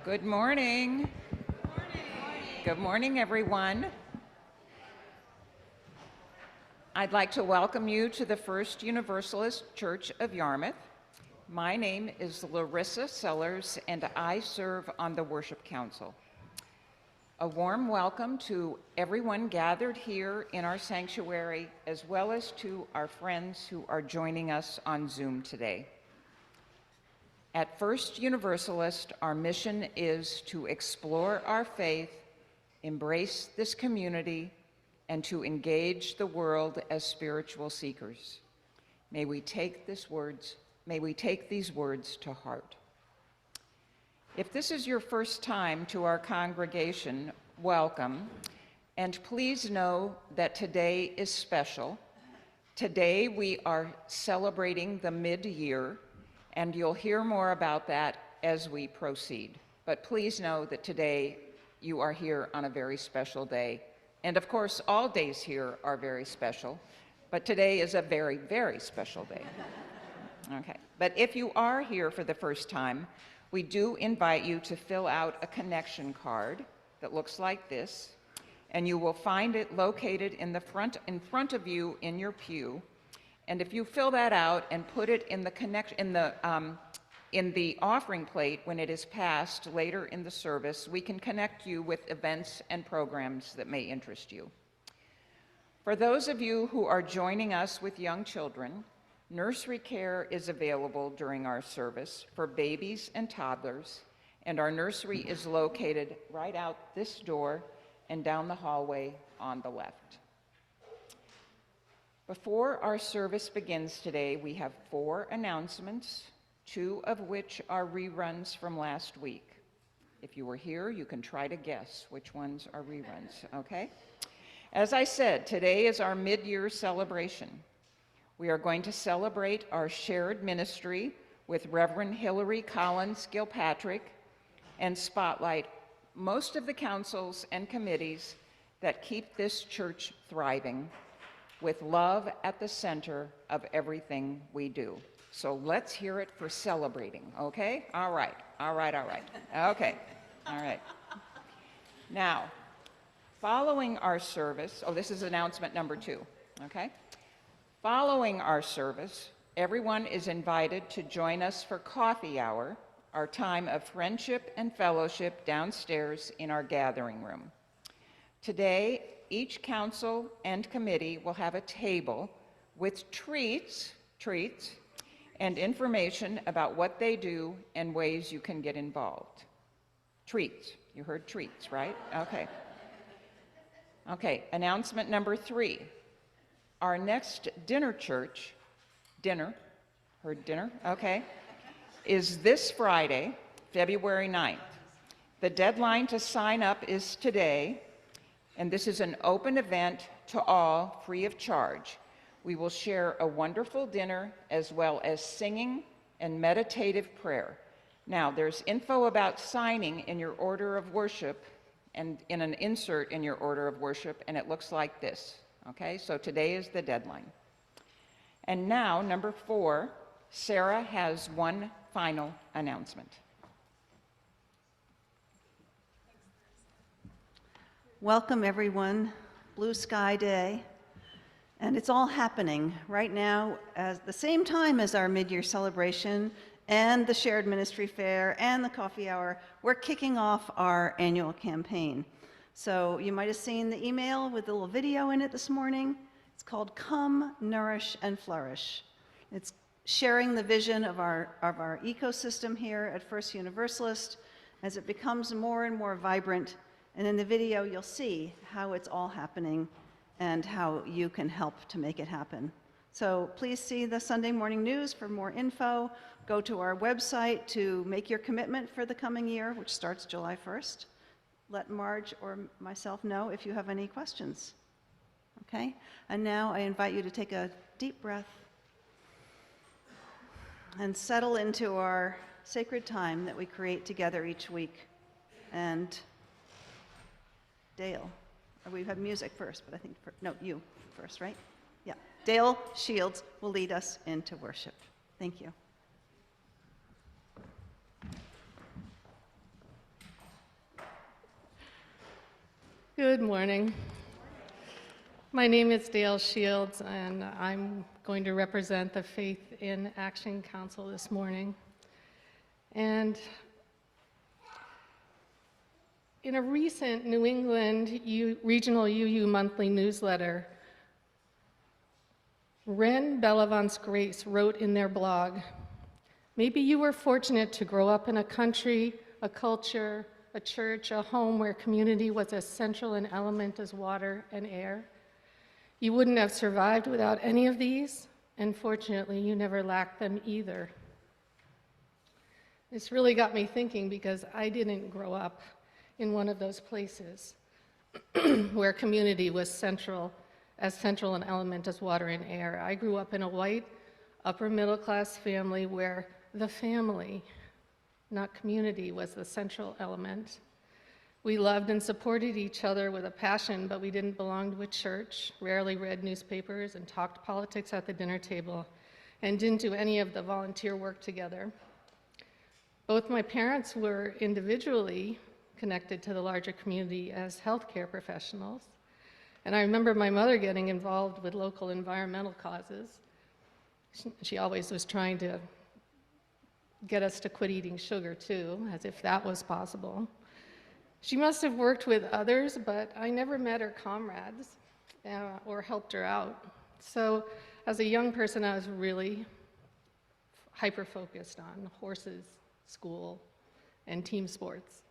Good morning. Good morning, everyone. I'd like to welcome you to the First Universalist Church of Yarmouth. My name is Larissa Sellers, and I serve on the Worship Council. A warm welcome to everyone gathered here in our sanctuary, as well as to our friends who are joining us on Zoom today. At First Universalist, our mission is to explore our faith, embrace this community, and to engage the world as spiritual seekers. May we take these words to heart. If this is your first time to our congregation, welcome, and please know that today is special. Today we are celebrating the Midyear, and you'll hear more about that as we proceed. But please know that today you are here on a very special day. And of course, all days here are very special, but today is a very, very special day. Okay, but if you are here for the first time, we do invite you to fill out a connection card that looks like this, and you will find it located in front of you in your pew. And if you fill that out and put it in the offering plate when it is passed later in the service, we can connect you with events and programs that may interest you. For those of you who are joining us with young children, nursery care is available during our service for babies and toddlers, and our nursery is located right out this door and down the hallway on the left. Before our service begins today, we have 4 announcements, 2 of which are reruns from last week. If you were here, you can try to guess which ones are reruns, okay? As I said, today is our mid-year celebration. We are going to celebrate our shared ministry with Reverend Hillary Collins Gilpatrick and spotlight most of the councils and committees that keep this church thriving, with love at the center of everything we do. So let's hear it for celebrating, okay? All right. Okay, all right. Now, following our service, this is announcement number 2, okay? Following our service, everyone is invited to join us for coffee hour, our time of friendship and fellowship downstairs in our gathering room. Today, each council and committee will have a table with treats, and information about what they do and ways you can get involved. Treats, you heard treats, right? Okay. Okay, announcement number 3. Our next dinner, okay, is this Friday, February 9th. The deadline to sign up is today, and this is an open event to all, free of charge. We will share a wonderful dinner as well as singing and meditative prayer. Now, there's info about signing in your order of worship and in an insert in your order of worship, and it looks like this, okay? So today is the deadline. And now, number 4, Sarah has one final announcement. Welcome, everyone. Blue Sky Day. And it's all happening right now at the same time as our mid-year celebration and the shared ministry fair and the coffee hour. We're kicking off our annual campaign. So you might have seen the email with a little video in it this morning. It's called Come, Nourish, and Flourish. It's sharing the vision of our ecosystem here at First Universalist as it becomes more and more vibrant. And in the video, you'll see how it's all happening and how you can help to make it happen. So please see the Sunday morning news for more info. Go to our website to make your commitment for the coming year, which starts July 1st. Let Marge or myself know if you have any questions. Okay? And now I invite you to take a deep breath and settle into our sacred time that we create together each week. And Dale, we have music first, but I think, you first, right? Yeah. Dale Shields will lead us into worship. Thank you. Good morning. My name is Dale Shields, and I'm going to represent the Faith in Action Council this morning. And in a recent New England Regional UU monthly newsletter, Ren Bellavance Grace wrote in their blog, "Maybe you were fortunate to grow up in a country, a culture, a church, a home where community was as central an element as water and air. You wouldn't have survived without any of these, and fortunately, you never lacked them either." This really got me thinking because I didn't grow up in one of those places where community was central an element as water and air. I grew up in a white, upper middle class family where the family, not community, was the central element. We loved and supported each other with a passion, but we didn't belong to a church, rarely read newspapers, and talked politics at the dinner table, and didn't do any of the volunteer work together. Both my parents were individually connected to the larger community as healthcare professionals, and I remember my mother getting involved with local environmental causes. She always was trying to get us to quit eating sugar too, as if that was possible. She must have worked with others, but I never met her comrades or helped her out. So as a young person, I was really hyper-focused on horses, school, and team sports.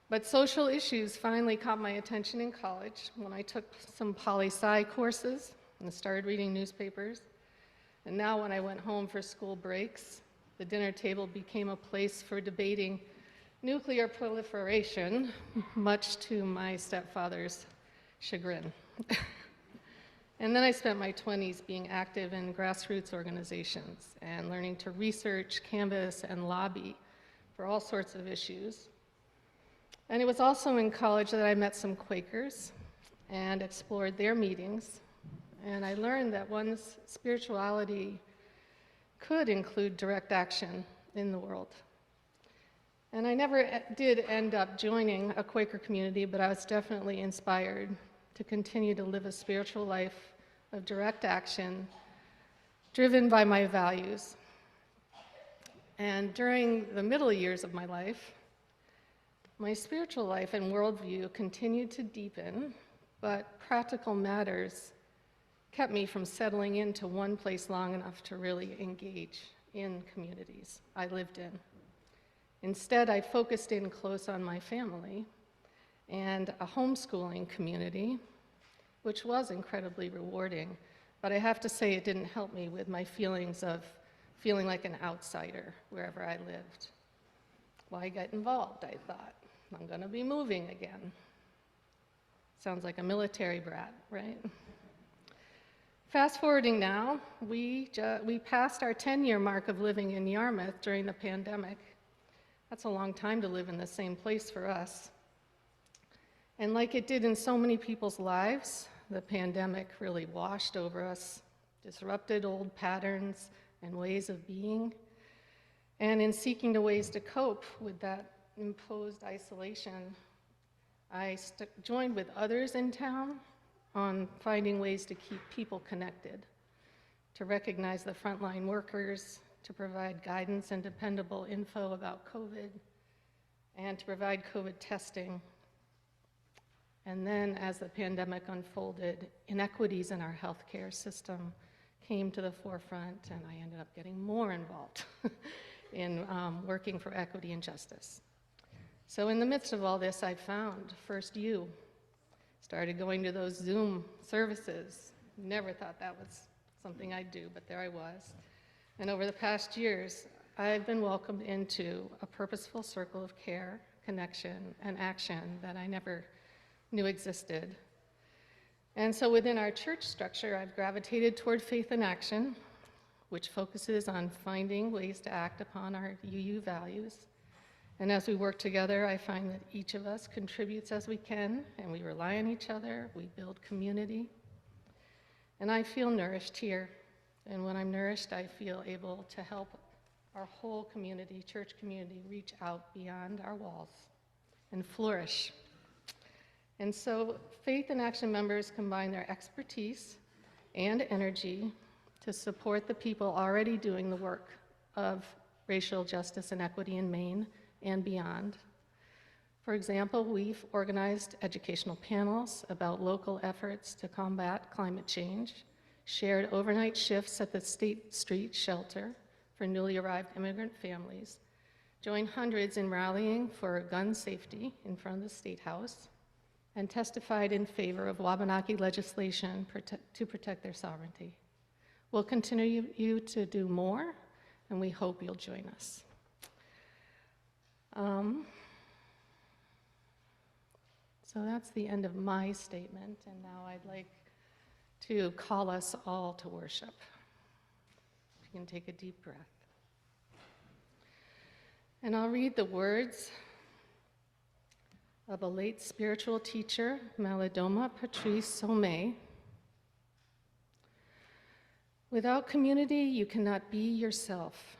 But social issues finally caught my attention in college when I took some poli-sci courses and started reading newspapers. And now when I went home for school breaks, the dinner table became a place for debating nuclear proliferation, much to my stepfather's chagrin. And then I spent my 20s being active in grassroots organizations and learning to research, canvass, and lobby for all sorts of issues. And it was also in college that I met some Quakers and explored their meetings. And I learned that one's spirituality could include direct action in the world. And I never did end up joining a Quaker community, but I was definitely inspired to continue to live a spiritual life of direct action, driven by my values. And during the middle years of my life, my spiritual life and worldview continued to deepen, but practical matters kept me from settling into one place long enough to really engage in communities I lived in. Instead, I focused in close on my family and a homeschooling community, which was incredibly rewarding, but I have to say it didn't help me with my feelings of feeling like an outsider wherever I lived. Why get involved, I thought. I'm gonna be moving again. Sounds like a military brat, right? Fast forwarding now, we passed our 10-year mark of living in Yarmouth during the pandemic. That's a long time to live in the same place for us. And like it did in so many people's lives, the pandemic really washed over us, disrupted old patterns and ways of being. And in seeking the ways to cope with that imposed isolation, I joined with others in town on finding ways to keep people connected, to recognize the frontline workers, to provide guidance and dependable info about COVID, and to provide COVID testing. And then as the pandemic unfolded, inequities in our healthcare system came to the forefront, and I ended up getting more involved in working for equity and justice. So in the midst of all this, I found First You, started going to those Zoom services. Never thought that was something I'd do, but there I was. And over the past years, I've been welcomed into a purposeful circle of care, connection, and action that I never knew existed. And so within our church structure, I've gravitated toward Faith in Action, which focuses on finding ways to act upon our UU values. And as we work together, I find that each of us contributes as we can, and we rely on each other, we build community. And I feel nourished here. And when I'm nourished, I feel able to help our whole community, church community, reach out beyond our walls and flourish. And so Faith in Action members combine their expertise and energy to support the people already doing the work of racial justice and equity in Maine and beyond. For example, we've organized educational panels about local efforts to combat climate change, shared overnight shifts at the State Street shelter for newly arrived immigrant families, joined hundreds in rallying for gun safety in front of the State House, and testified in favor of Wabanaki legislation to protect their sovereignty. We'll continue to do more, and we hope you'll join us. So that's the end of my statement, and now I'd like to call us all to worship. If you can take a deep breath. And I'll read the words of a late spiritual teacher, Malidoma Patrice Somé. Without community, you cannot be yourself.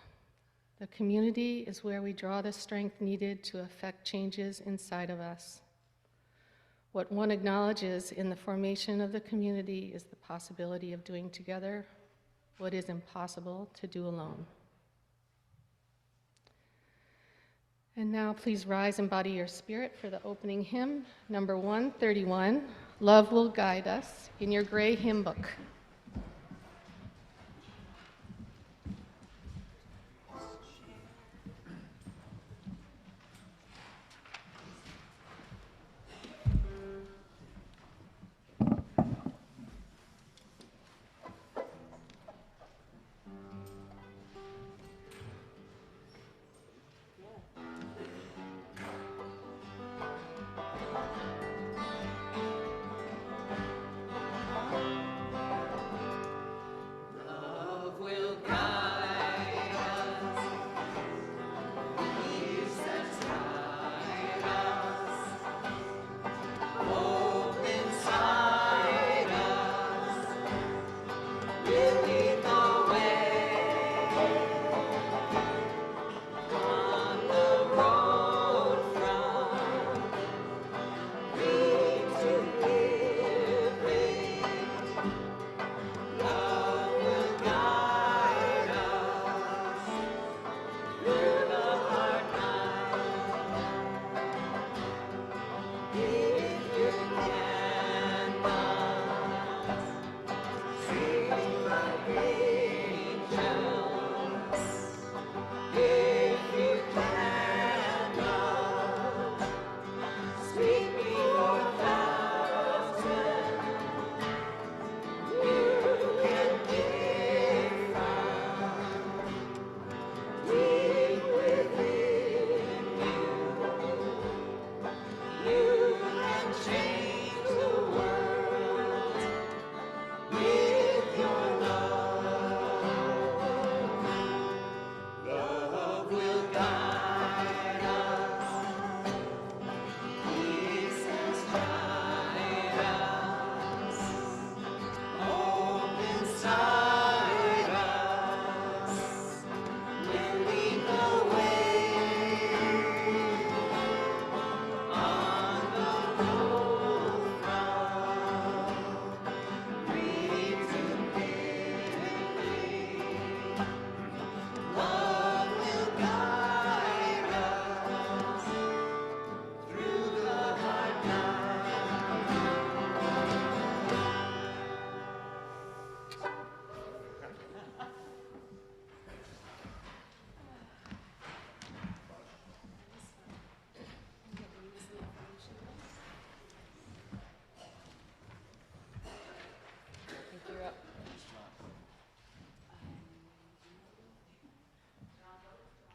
The community is where we draw the strength needed to effect changes inside of us. What one acknowledges in the formation of the community is the possibility of doing together what is impossible to do alone. And now please rise and body your spirit for the opening hymn, number 131, Love Will Guide Us, in your gray hymn book.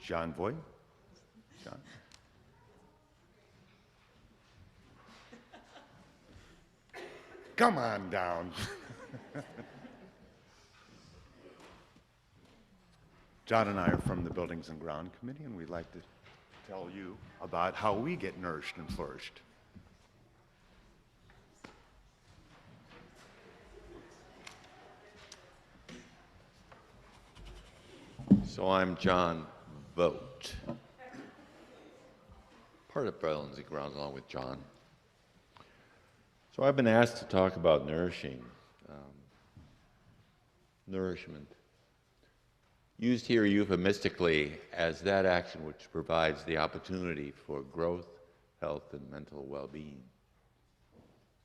John Voight. John. Come on down. John and I are from the Buildings and Ground Committee, and we'd like to tell you about how we get nourished and flourished. So I'm John Vogt, part of Buildings and Grounds along with John. So I've been asked to talk about nourishing, nourishment, used here euphemistically as that action which provides the opportunity for growth, health, and mental well-being.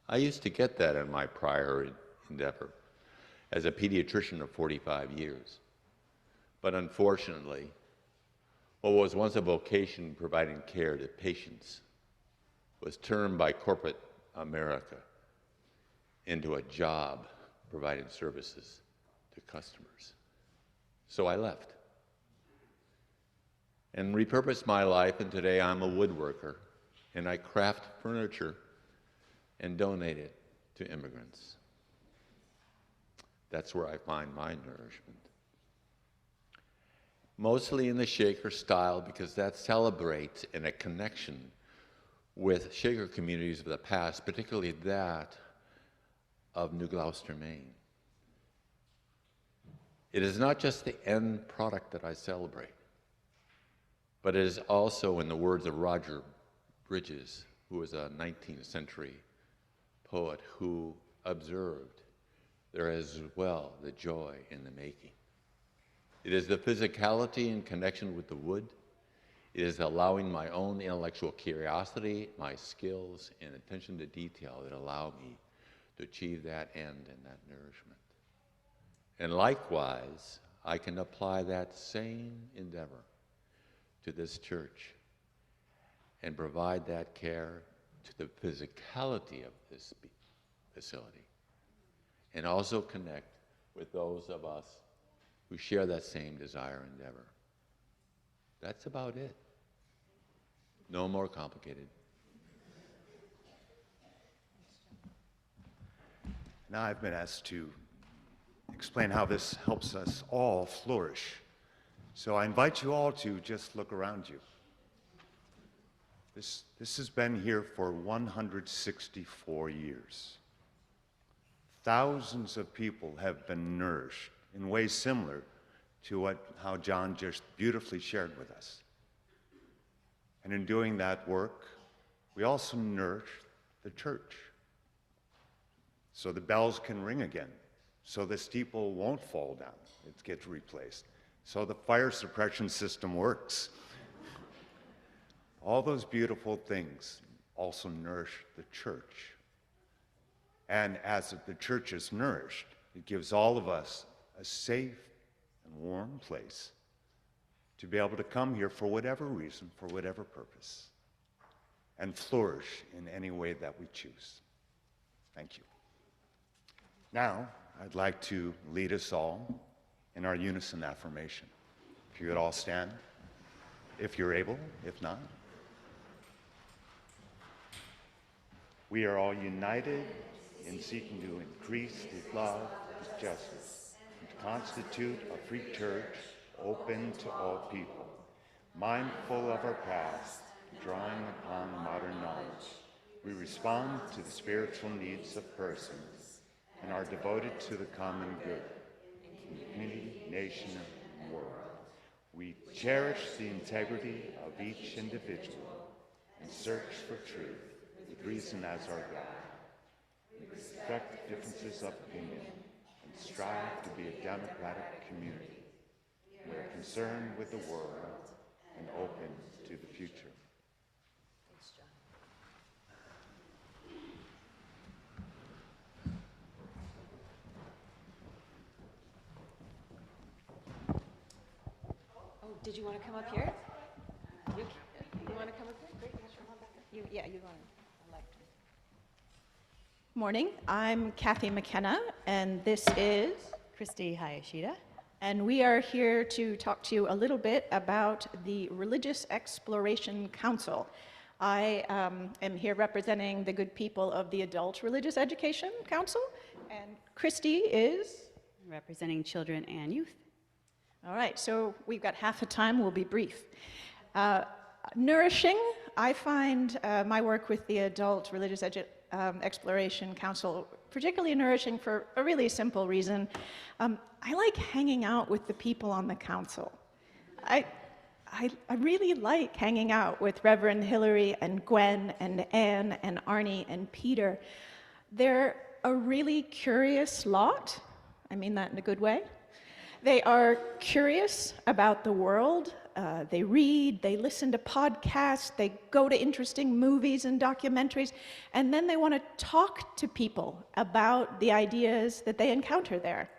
I used to get that in my prior endeavor as a pediatrician of 45 years. But unfortunately, what was once a vocation providing care to patients was turned by corporate America into a job providing services to customers. So I left and repurposed my life, and today I'm a woodworker, and I craft furniture and donate it to immigrants. That's where I find my nourishment. Mostly in the Shaker style, because that celebrates in a connection with Shaker communities of the past, particularly that of New Gloucester, Maine. It is not just the end product that I celebrate, but it is also, in the words of Roger Bridges, who was a 19th century poet who observed, there is as well the joy in the making. It is the physicality in connection with the wood. It is allowing my own intellectual curiosity, my skills, and attention to detail that allow me to achieve that end and that nourishment. And likewise, I can apply that same endeavor to this church and provide that care to the physicality of this facility, and also connect with those of us who share that same desire endeavor. That's about it. No more complicated. Now I've been asked to explain how this helps us all flourish. So I invite you all to just look around you. This has been here for 164 years. Thousands of people have been nourished in ways similar to how John just beautifully shared with us. And in doing that work, we also nourish the church. So the bells can ring again, so the steeple won't fall down, it gets replaced, so the fire suppression system works. All those beautiful things also nourish the church. And as the church is nourished, it gives all of us a safe and warm place to be able to come here for whatever reason, for whatever purpose, and flourish in any way that we choose. Thank you. Now, I'd like to lead us all in our unison affirmation. If you would all stand, if you're able, if not. We are all united in seeking to increase His love, His justice, and to constitute a free church open to all people, mindful of our past, drawing upon modern knowledge. We respond to the spiritual needs of persons and are devoted to the common good in the community, nation, and world. We cherish the integrity of each individual and search for truth with reason as our guide. We respect differences of opinion and strive to be a democratic community. We are concerned with the world and open to the future. Oh, did you want to come up here? You want to come up here? Great. Yeah, you want to. Morning, I'm Kathy McKenna, and this is Christy Hayashida. And we are here to talk to you a little bit about the Religious Exploration Council. I am here representing the good people of the Adult Religious Education Council, and Christy is? Representing children and youth. All right, so we've got half a time, we'll be brief. Nourishing, I find my work with the Adult Religious Exploration Council particularly nourishing for a really simple reason. I like hanging out with the people on the council. I really like hanging out with Reverend Hillary and Gwen and Anne and Arnie and Peter. They're a really curious lot. I mean that in a good way. They are curious about the world. They read, they listen to podcasts, they go to interesting movies and documentaries, and then they want to talk to people about the ideas that they encounter there,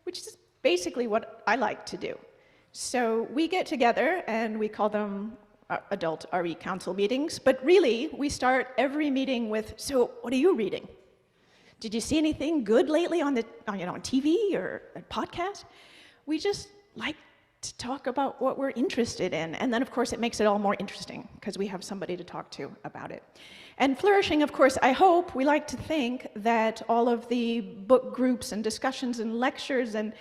which is basically what I like to do. So we get together and we call them adult RE council meetings, but really we start every meeting with, so what are you reading? Did you see anything good lately on TV or a podcast? We just like to talk about what we're interested in. And then, of course, it makes it all more interesting because we have somebody to talk to about it. And flourishing, of course, I hope, we like to think that all of the book groups and discussions and lectures and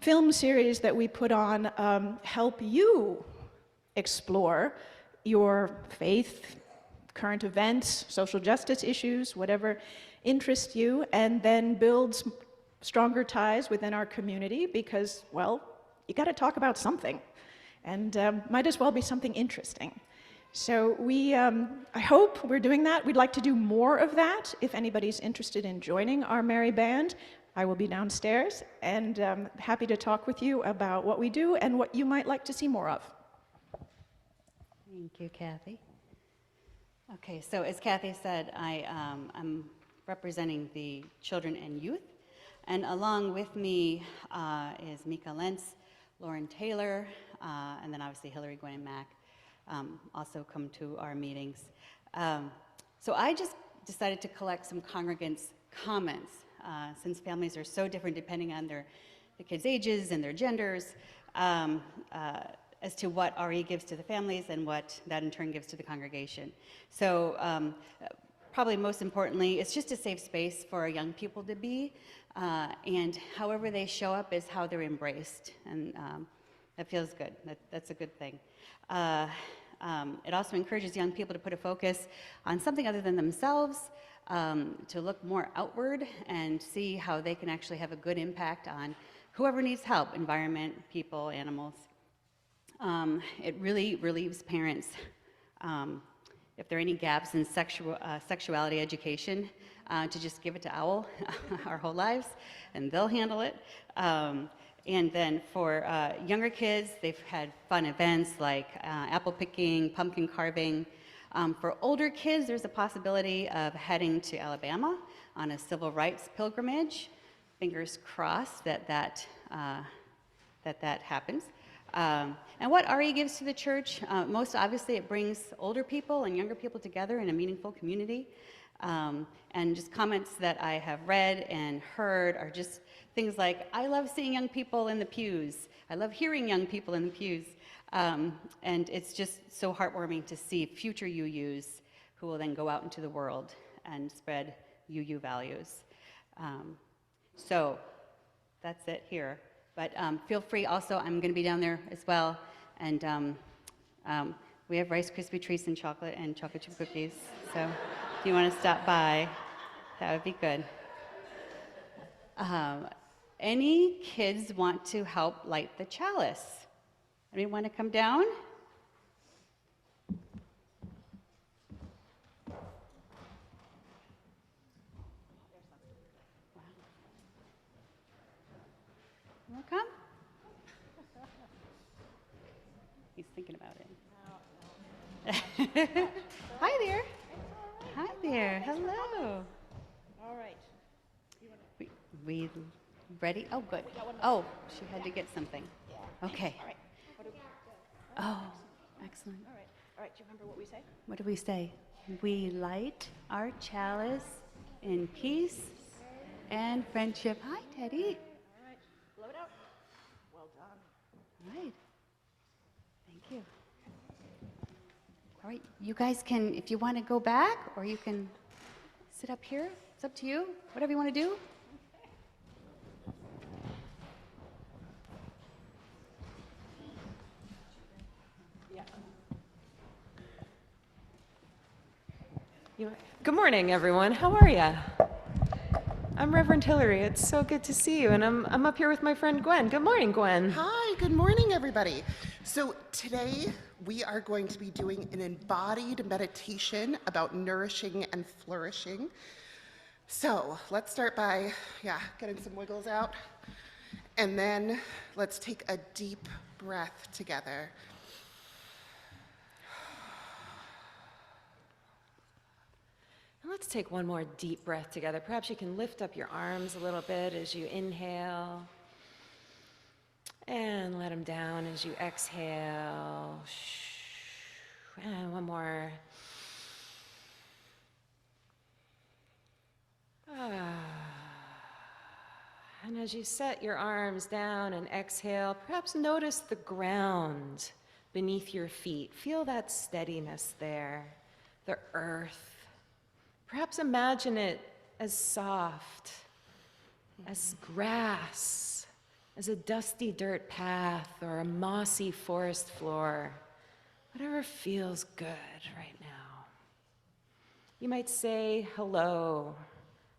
film series that we put on help you explore your faith, current events, social justice issues, whatever interests you, and then builds stronger ties within our community because, well, you got to talk about something, and might as well be something interesting. So I hope we're doing that. We'd like to do more of that. If anybody's interested in joining our merry band, I will be downstairs, and happy to talk with you about what we do and what you might like to see more of. Thank you, Kathy. Okay, so as Kathy said, I'm representing the children and youth, and along with me is Mika Lentz, Lauren Taylor, and then obviously Hillary, Gwen, and Mack also come to our meetings. So I just decided to collect some congregants' comments, since families are so different depending on the kids' ages and their genders, as to what RE gives to the families and what that in turn gives to the congregation. So probably most importantly, it's just a safe space for our young people to be, and however they show up is how they're embraced, and that feels good. That's a good thing. It also encourages young people to put a focus on something other than themselves, to look more outward and see how they can actually have a good impact on whoever needs help, environment, people, animals. It really relieves parents, if there are any gaps in sexuality education, to just give it to OWL our whole lives, and they'll handle it. And then for younger kids, they've had fun events like apple picking, pumpkin carving. For older kids, there's a possibility of heading to Alabama on a civil rights pilgrimage. Fingers crossed that happens. And what RE gives to the church, most obviously it brings older people and younger people together in a meaningful community. And just comments that I have read and heard are just things like, I love seeing young people in the pews. I love hearing young people in the pews. And it's just so heartwarming to see future UUs who will then go out into the world and spread UU values. So that's it here. But feel free also, I'm going to be down there as well. And we have Rice Krispie treats and chocolate chip cookies. So if you want to stop by, that would be good. Any kids want to help light the chalice? Anyone want to come down? Want to come? He's thinking about it. Hi there. Hi there. Hello. All right. We ready? Oh, good. Oh, she had to get something. Okay. All right. Oh, excellent. All right. All right. Do you remember what we say? What do we say? We light our chalice in peace and friendship. Hi, Teddy. All right. Blow it out. Well done. All right. Thank you. All right. You guys can, if you want to go back, or you can sit up here. It's up to you. Whatever you want to do. Good morning, everyone. How are you? I'm Reverend Hillary. It's so good to see you, and I'm up here with my friend Gwen. Good morning, Gwen. Hi, good morning, everybody. So today we are going to be doing an embodied meditation about nourishing and flourishing. So let's start by, getting some wiggles out. And then let's take a deep breath together. And let's take one more deep breath together. Perhaps you can lift up your arms a little bit as you inhale. And let them down as you exhale. And one more. And as you set your arms down and exhale, perhaps notice the ground beneath your feet. Feel that steadiness there, the earth. Perhaps imagine it as soft, as grass, as a dusty dirt path or a mossy forest floor, whatever feels good right now. You might say hello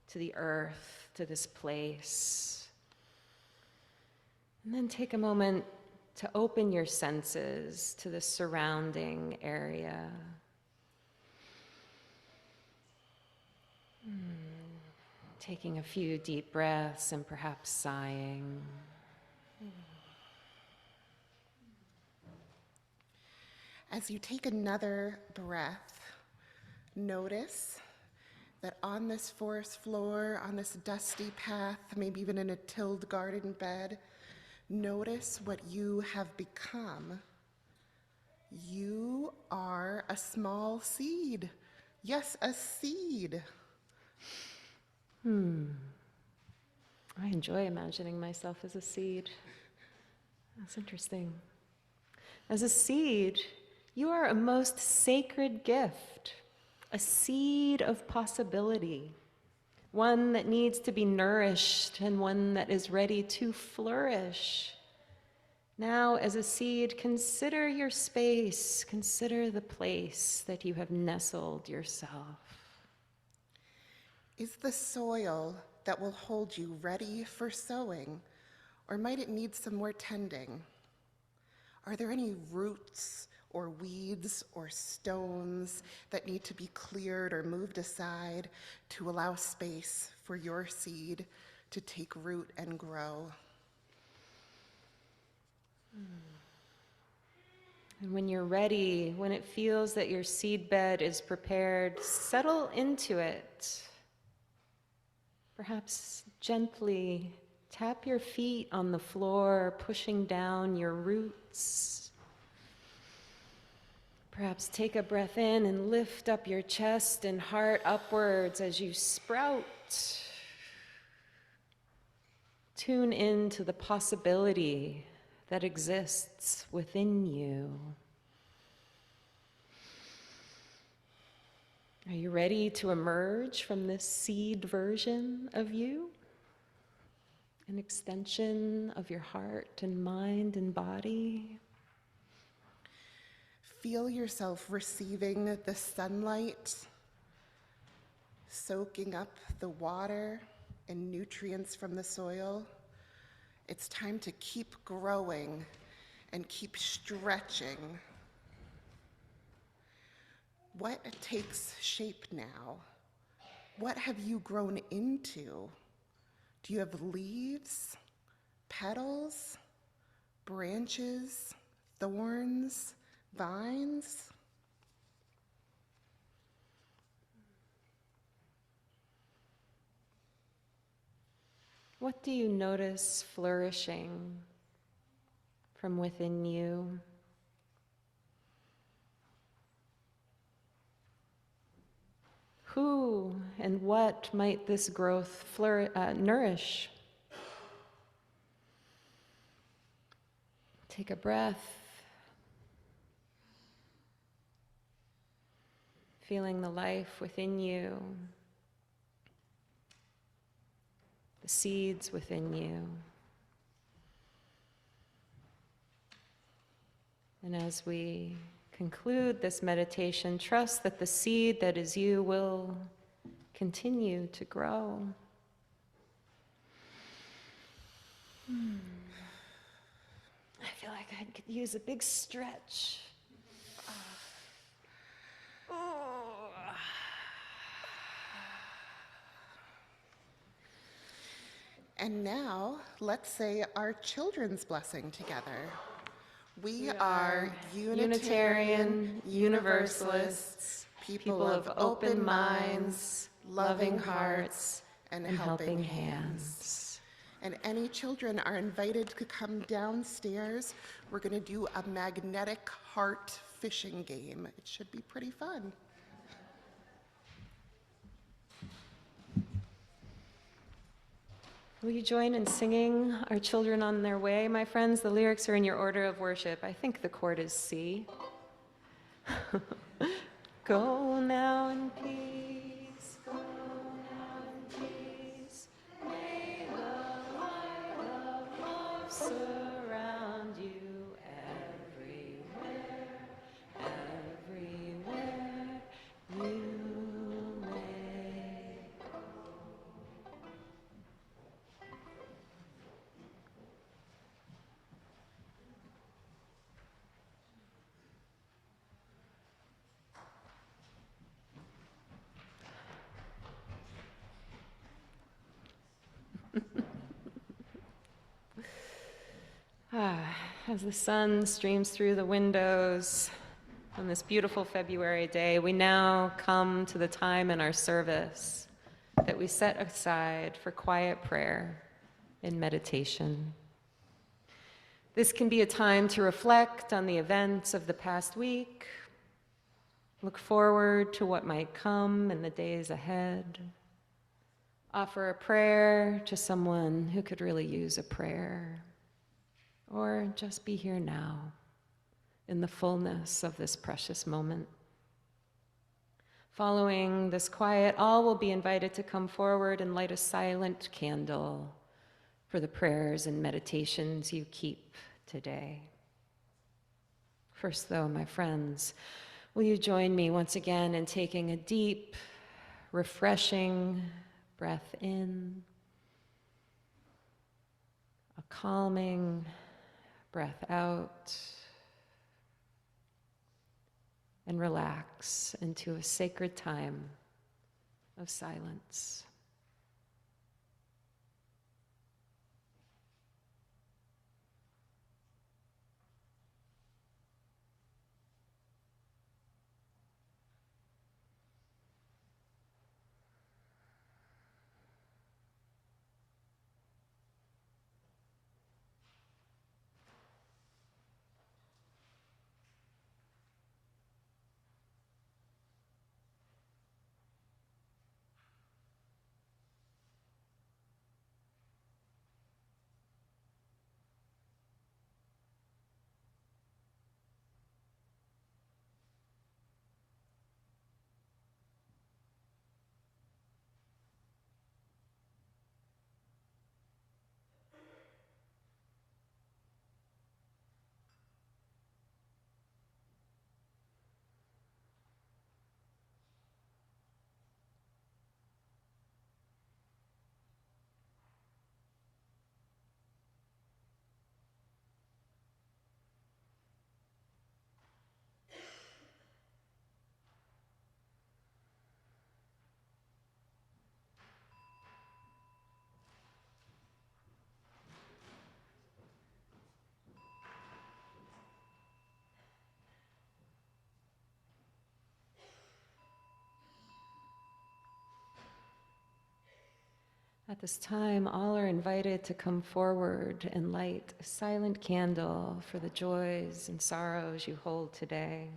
to the earth, to this place. And then take a moment to open your senses to the surrounding area. Taking a few deep breaths and perhaps sighing. As you take another breath, notice that on this forest floor, on this dusty path, maybe even in a tilled garden bed, notice what you have become. You are a small seed. Yes, a seed. I enjoy imagining myself as a seed. That's interesting. As a seed, you are a most sacred gift, a seed of possibility, one that needs to be nourished and one that is ready to flourish. Now, as a seed, consider your space, consider the place that you have nestled yourself. Is the soil that will hold you ready for sowing, or might it need some more tending? Are there any roots or weeds or stones that need to be cleared or moved aside to allow space for your seed to take root and grow? And when you're ready, when it feels that your seed bed is prepared, settle into it. Perhaps gently tap your feet on the floor, pushing down your roots. Perhaps take a breath in and lift up your chest and heart upwards as you sprout. Tune in to the possibility that exists within you. Are you ready to emerge from this seed version of you? An extension of your heart and mind and body? Feel yourself receiving the sunlight, soaking up the water and nutrients from the soil. It's time to keep growing and keep stretching. What takes shape now? What have you grown into? Do you have leaves, petals, branches, thorns, vines? What do you notice flourishing from within you? Who and what might this growth nourish? Take a breath, feeling the life within you, the seeds within you. And as we conclude this meditation, trust that the seed that is you will continue to grow. I feel like I could use a big stretch. And now, let's say our children's blessing together. We are Unitarian Universalists, people of open minds, loving hearts, and helping hands. And any children are invited to come downstairs. We're going to do a magnetic heart fishing game. It should be pretty fun. Will you join in singing Our Children on Their Way, my friends? The lyrics are in your order of worship. I think the chord is C. Go now in peace, go now in peace. May the light of love surround you everywhere, everywhere you may go. As the sun streams through the windows on this beautiful February day, we now come to the time in our service that we set aside for quiet prayer and meditation. This can be a time to reflect on the events of the past week, look forward to what might come in the days ahead, offer a prayer to someone who could really use a prayer, or just be here now in the fullness of this precious moment. Following this quiet, all will be invited to come forward and light a silent candle for the prayers and meditations you keep today. First, though, my friends, will you join me once again in taking a deep, refreshing breath in, a calming breath out, and relax into a sacred time of silence. At this time, all are invited to come forward and light a silent candle for the joys and sorrows you hold today.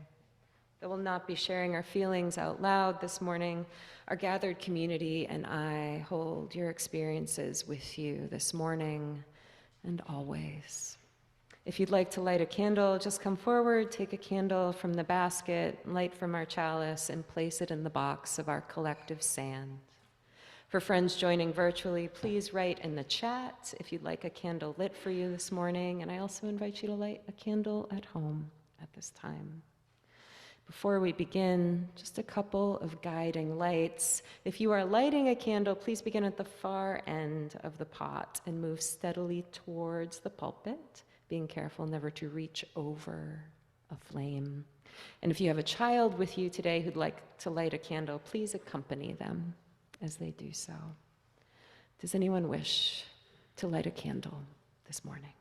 Though we'll not be sharing our feelings out loud this morning, our gathered community and I hold your experiences with you this morning and always. If you'd like to light a candle, just come forward, take a candle from the basket, light from our chalice, and place it in the box of our collective sand. For friends joining virtually, please write in the chat if you'd like a candle lit for you this morning, and I also invite you to light a candle at home at this time. Before we begin, just a couple of guiding lights. If you are lighting a candle, please begin at the far end of the pot and move steadily towards the pulpit, being careful never to reach over a flame. And if you have a child with you today who'd like to light a candle, please accompany them as they do so. Does anyone wish to light a candle this morning.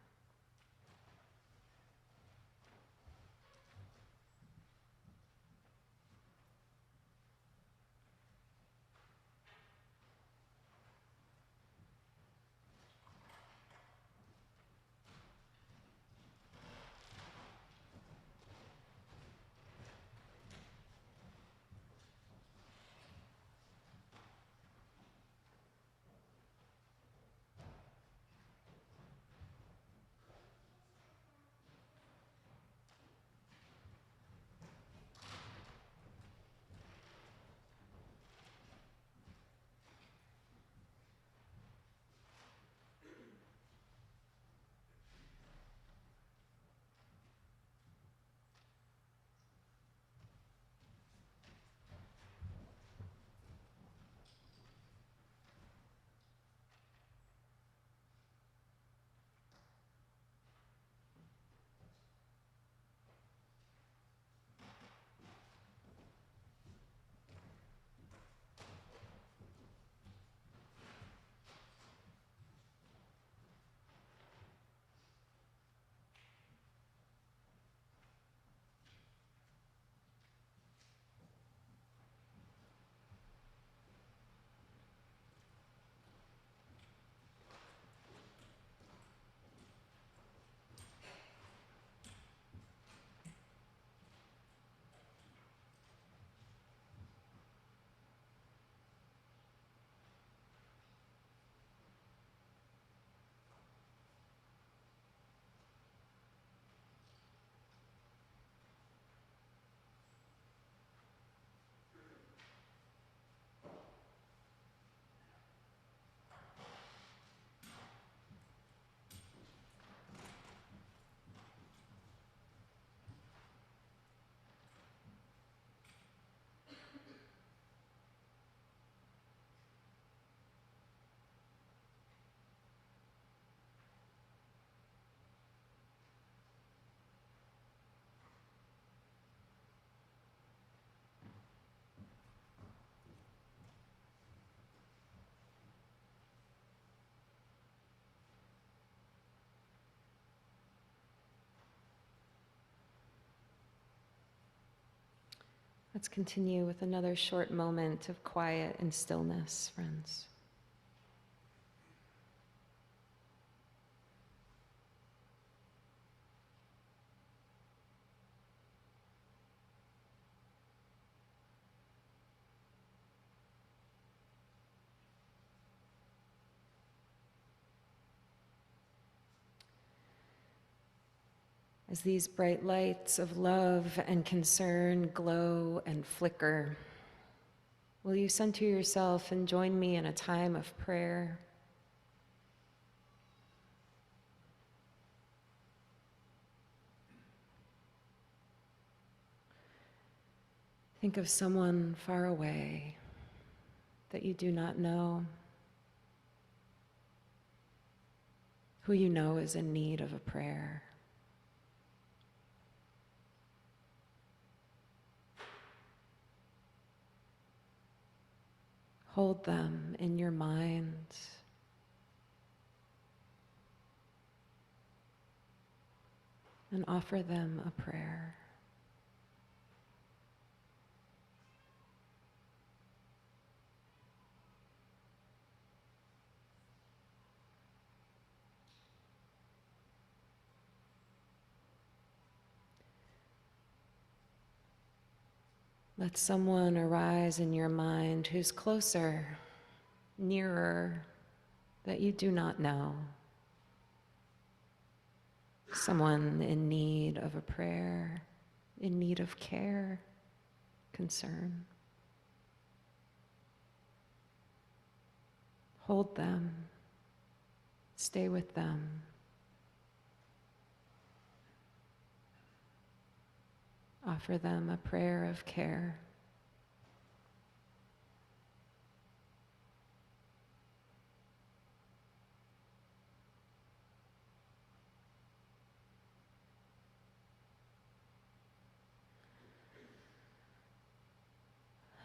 Let's continue with another short moment of quiet and stillness, friends. As these bright lights of love and concern glow and flicker, will you center yourself and join me in a time of prayer? Think of someone far away that you do not know, who you know is in need of a prayer. Hold them in your mind. And offer them a prayer. Let someone arise in your mind who's closer, nearer, that you do not know. Someone in need of a prayer, in need of care, concern. Hold them, stay with them. Offer them a prayer of care.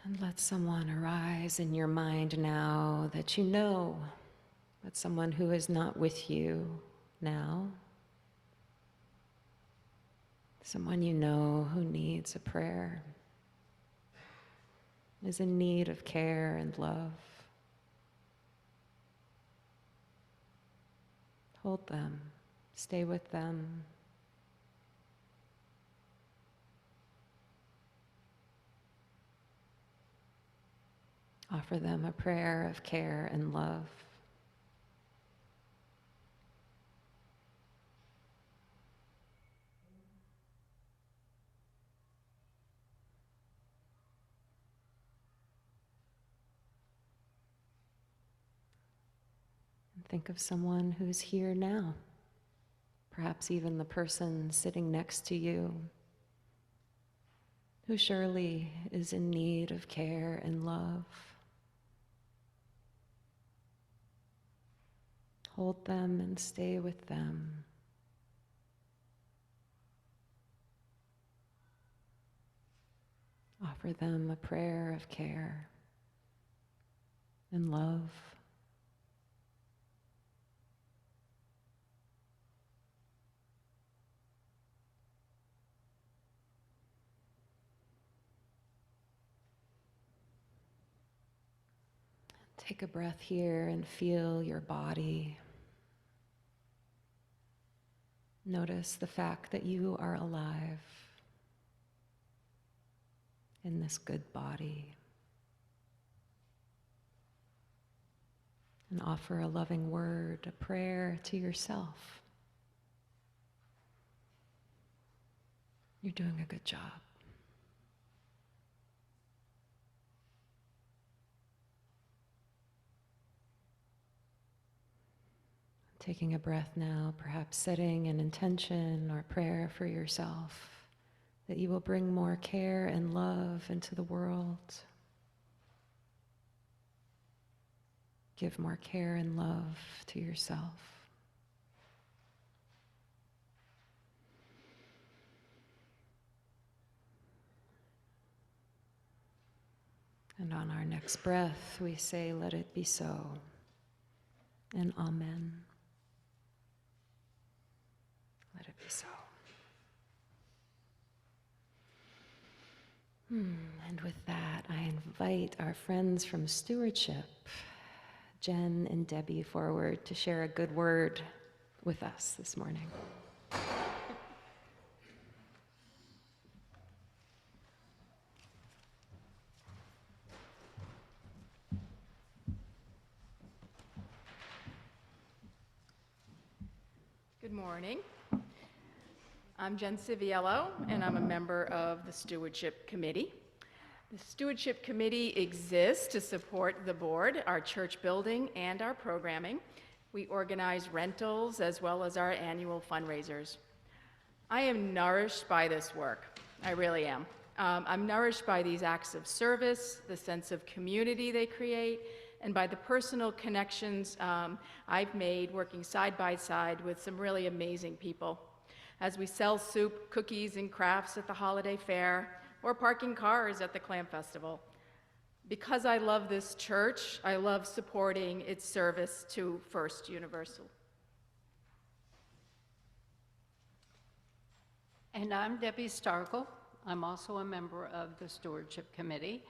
And let someone arise in your mind now that you know, That's someone who is not with you now. Someone you know who needs a prayer, is in need of care and love. Hold them, stay with them. Offer them a prayer of care and love. And think of someone who's here now, perhaps even the person sitting next to you, who surely is in need of care and love. Hold them and stay with them. Offer them a prayer of care and love. Take a breath here and feel your body. Notice the fact that you are alive in this good body. And offer a loving word, a prayer to yourself. You're doing a good job. Taking a breath now, perhaps setting an intention or prayer for yourself, that you will bring more care and love into the world. Give more care and love to yourself. And on our next breath, we say, let it be so, and amen. Let it be so. And with that, I invite our friends from stewardship, Jen and Debbie, forward to share a good word with us this morning. Good morning. I'm Jen Civiello, and I'm a member of the Stewardship Committee. The Stewardship Committee exists to support the board, our church building, and our programming. We organize rentals as well as our annual fundraisers. I am nourished by this work. I really am. I'm nourished by these acts of service, the sense of community they create, and by the personal connections I've made working side by side with some really amazing people as we sell soup, cookies, and crafts at the holiday fair or parking cars at the Clam Festival. Because I love this church, I love supporting its service to First Universal. And I'm Debbie Starkle. I'm also a member of the Stewardship Committee.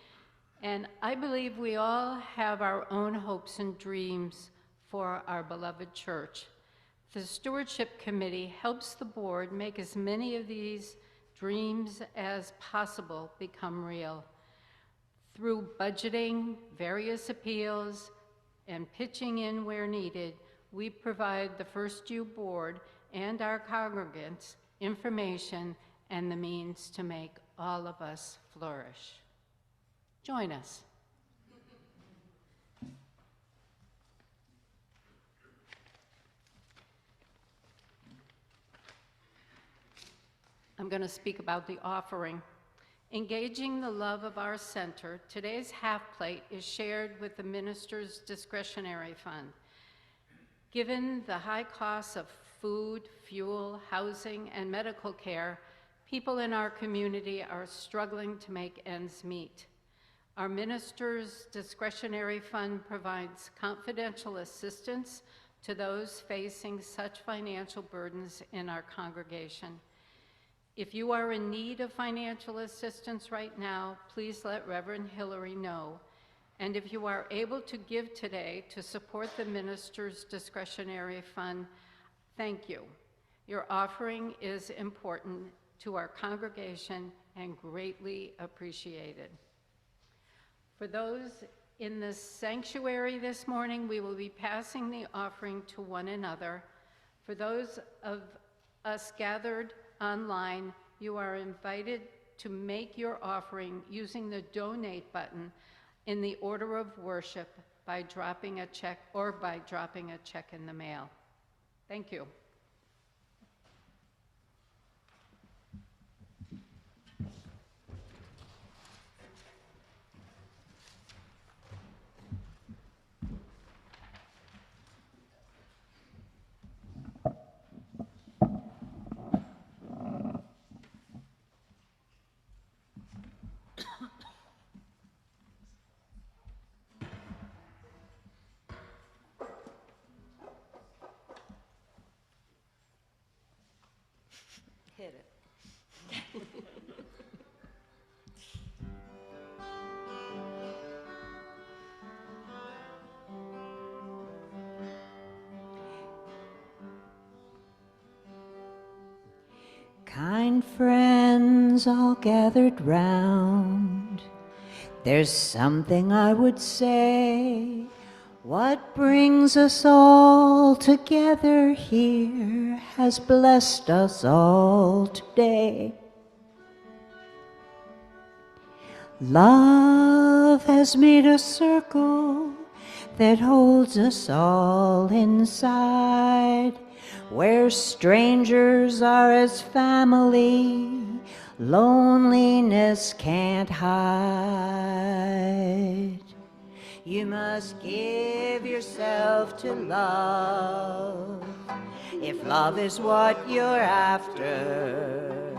And I believe we all have our own hopes and dreams for our beloved church. The Stewardship Committee helps the board make as many of these dreams as possible become real. Through budgeting, various appeals, and pitching in where needed, we provide the First U board and our congregants information and the means to make all of us flourish. Join us. I'm going to speak about the offering. Engaging the love of our center, today's half plate is shared with the minister's discretionary fund. Given the high costs of food, fuel, housing, and medical care, people in our community are struggling to make ends meet. Our minister's discretionary fund provides confidential assistance to those facing such financial burdens in our congregation. If you are in need of financial assistance right now, please let Reverend Hillary know. And if you are able to give today to support the minister's discretionary fund, thank you. Your offering is important to our congregation and greatly appreciated. For those in the sanctuary this morning, we will be passing the offering to one another. For those of us gathered online, you are invited to make your offering using the donate button in the order of worship by dropping a check in the mail. Thank you. Hit it. Kind friends all gathered round, there's something I would say. What brings us all together here has blessed us all today. Love has made a circle that holds us all inside, where strangers are as family, loneliness can't hide. You must give yourself to love, if love is what you're after.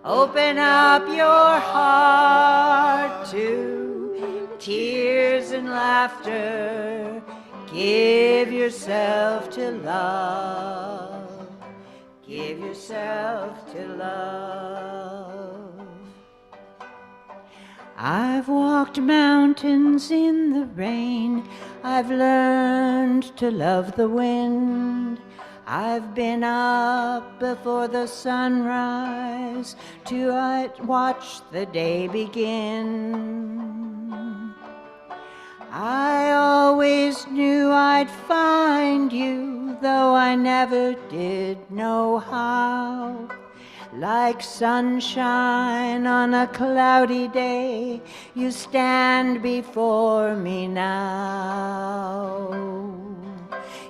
Open up your heart to tears and laughter. Give yourself to love. Give yourself to love. I've walked mountains in the rain. I've learned to love the wind. I've been up before the sunrise to watch the day begin. I always knew I'd find you, though I never did know how. Like sunshine on a cloudy day, you stand before me now.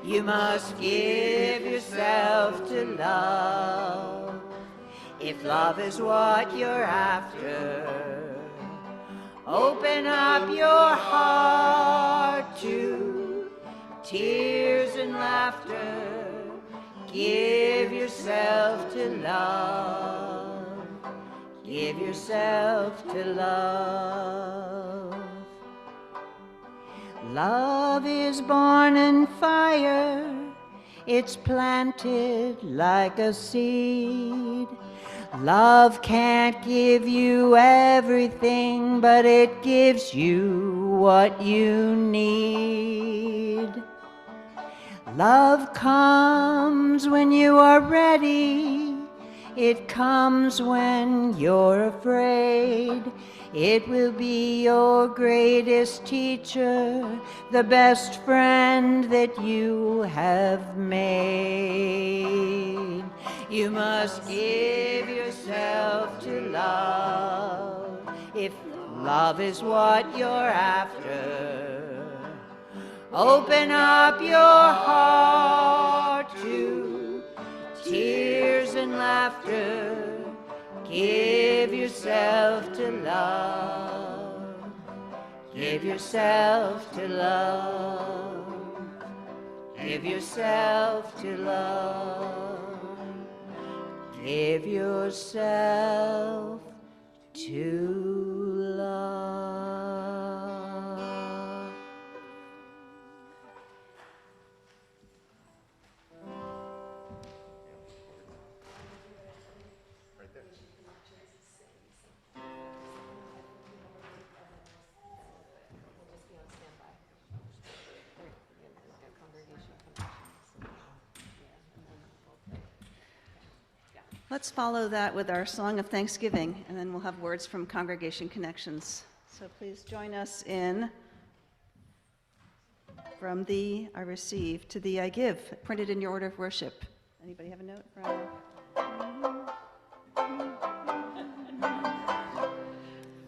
You must give yourself to love, if love is what you're after. Open up your heart to tears and laughter. Give yourself to love. Give yourself to love. Love is born in fire. It's planted like a seed. Love can't give you everything, but it gives you what you need. Love comes when you are ready. It comes when you're afraid. It will be your greatest teacher, the best friend that you have made. You must give yourself to love, if love is what you're after. Open up your heart to tears and laughter. Give yourself to love. Give yourself to love. Give yourself to love. Give yourself to love. Let's follow that with our song of thanksgiving, and then we'll have words from Congregation Connections. So please join us in From Thee I Receive, to Thee I Give, printed in your order of worship. Anybody have a note from?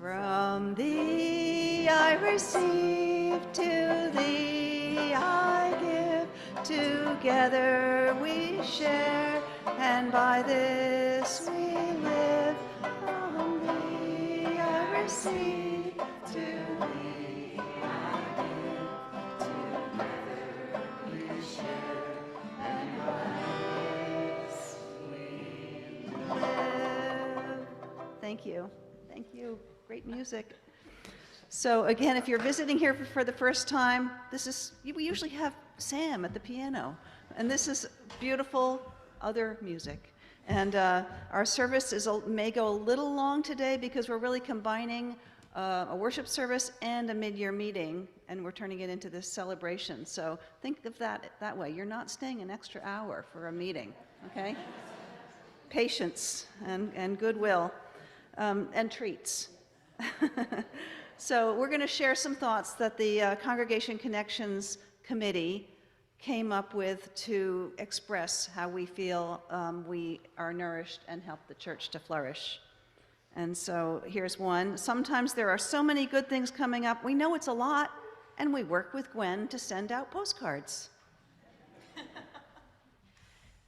From Thee I receive, to Thee I give, together we share, and by this we live. From Thee I receive, to Thee I give, together we share, and by this we live. Thank you. Thank you. Great music. So again, if you're visiting here for the first time, we usually have Sam at the piano, and this is beautiful other music. And our service may go a little long today because we're really combining a worship service and a mid-year meeting, and we're turning it into this celebration. So think of that way. You're not staying an extra hour for a meeting, okay? Patience and goodwill and treats. So we're going to share some thoughts that the Congregation Connections Committee came up with to express how we feel we are nourished and help the church to flourish. And so here's one. Sometimes there are so many good things coming up. We know it's a lot, and we work with Gwen to send out postcards.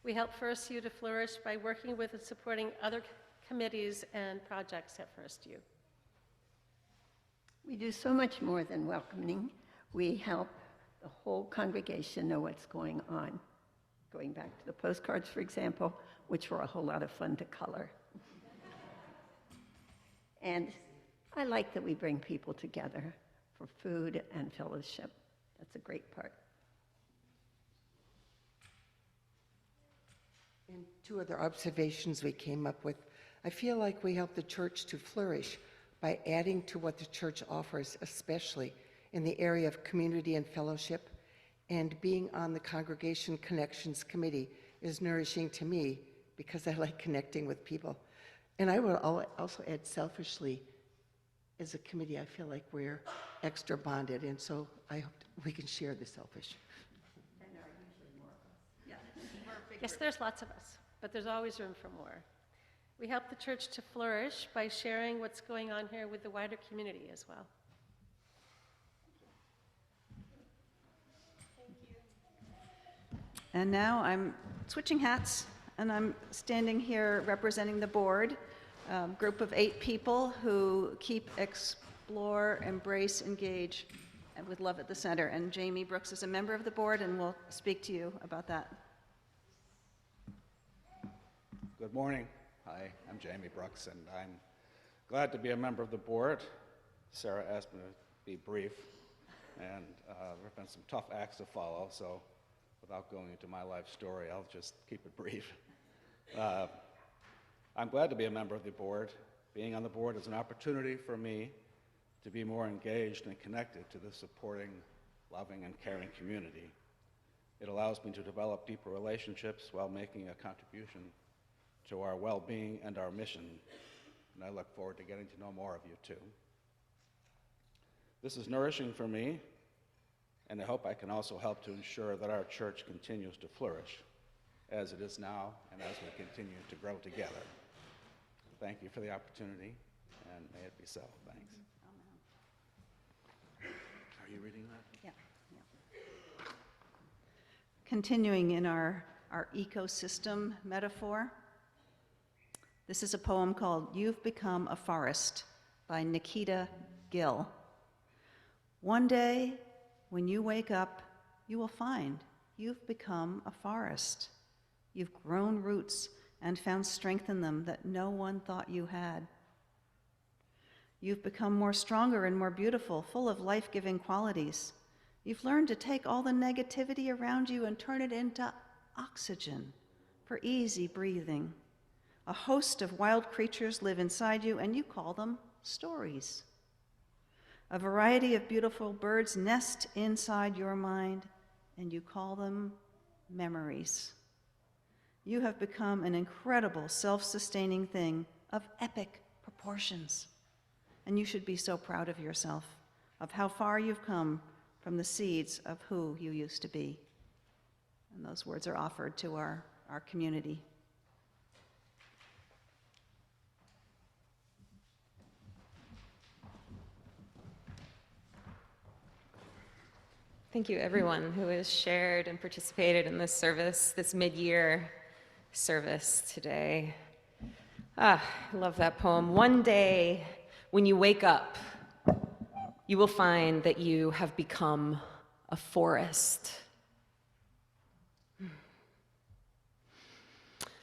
We help First U to flourish by working with and supporting other committees and projects at First U. We do so much more than welcoming. We help the whole congregation know what's going on. Going back to the postcards, for example, which were a whole lot of fun to color. And I like that we bring people together for food and fellowship. That's a great part. And two other observations we came up with. I feel like we help the church to flourish by adding to what the church offers, especially in the area of community and fellowship. And being on the Congregation Connections Committee is nourishing to me because I like connecting with people. And I will also add selfishly, as a committee, I feel like we're extra bonded, and so I hope we can share the selfish. And there are usually more of us. Yes, there's lots of us, but there's always room for more. We help the church to flourish by sharing what's going on here with the wider community as well. And now I'm switching hats, and I'm standing here representing the board, a group of 8 people who keep, explore, embrace, engage, and with love at the center. And Jamie Brooks is a member of the board, and will speak to you about that. Good morning. Hi, I'm Jamie Brooks, and I'm glad to be a member of the board. Sarah asked me to be brief, and there have been some tough acts to follow, so without going into my life story, I'll just keep it brief. I'm glad to be a member of the board. Being on the board is an opportunity for me to be more engaged and connected to the supporting, loving, and caring community. It allows me to develop deeper relationships while making a contribution to our well-being and our mission, and I look forward to getting to know more of you too. This is nourishing for me, and I hope I can also help to ensure that our church continues to flourish as it is now and as we continue to grow together. Thank you for the opportunity, and may it be so. Thanks. Are you reading that? Yeah. Continuing in our ecosystem metaphor, this is a poem called You've Become a Forest by Nikita Gill. One day, when you wake up, you will find you've become a forest. You've grown roots and found strength in them that no one thought you had. You've become more stronger and more beautiful, full of life-giving qualities. You've learned to take all the negativity around you and turn it into oxygen for easy breathing. A host of wild creatures live inside you, and you call them stories. A variety of beautiful birds nest inside your mind, and you call them memories. You have become an incredible, self-sustaining thing of epic proportions. And you should be so proud of yourself, of how far you've come from the seeds of who you used to be. And those words are offered to our community. Thank you, everyone who has shared and participated in this service, this mid-year service today. I love that poem. One day, when you wake up, you will find that you have become a forest.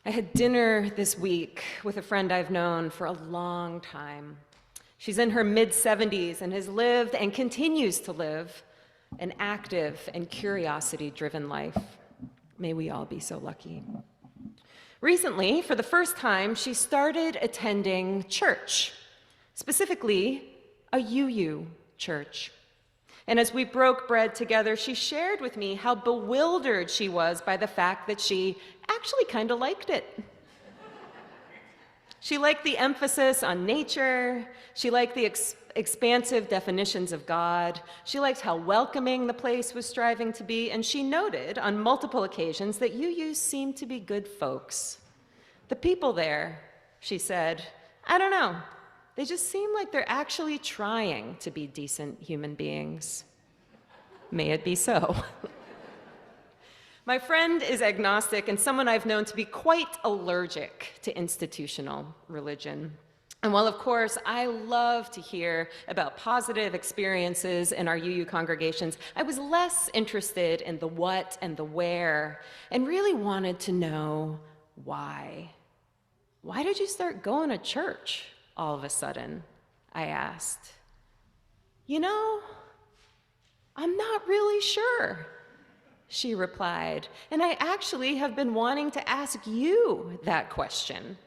I had dinner this week with a friend I've known for a long time. She's in her mid-70s and has lived and continues to live an active and curiosity-driven life. May we all be so lucky. Recently, for the first time, she started attending church, specifically a UU church. And as we broke bread together, she shared with me how bewildered she was by the fact that she actually kind of liked it. She liked the emphasis on nature. She liked the expansive definitions of God. She liked how welcoming the place was striving to be. And she noted on multiple occasions that UUs seemed to be good folks. The people there, she said, I don't know. They just seem like they're actually trying to be decent human beings. May it be so. My friend is agnostic and someone I've known to be quite allergic to institutional religion. And while, of course, I love to hear about positive experiences in our UU congregations, I was less interested in the what and the where, and really wanted to know why. Why did you start going to church all of a sudden? I asked. You know, I'm not really sure, she replied. And I actually have been wanting to ask you that question.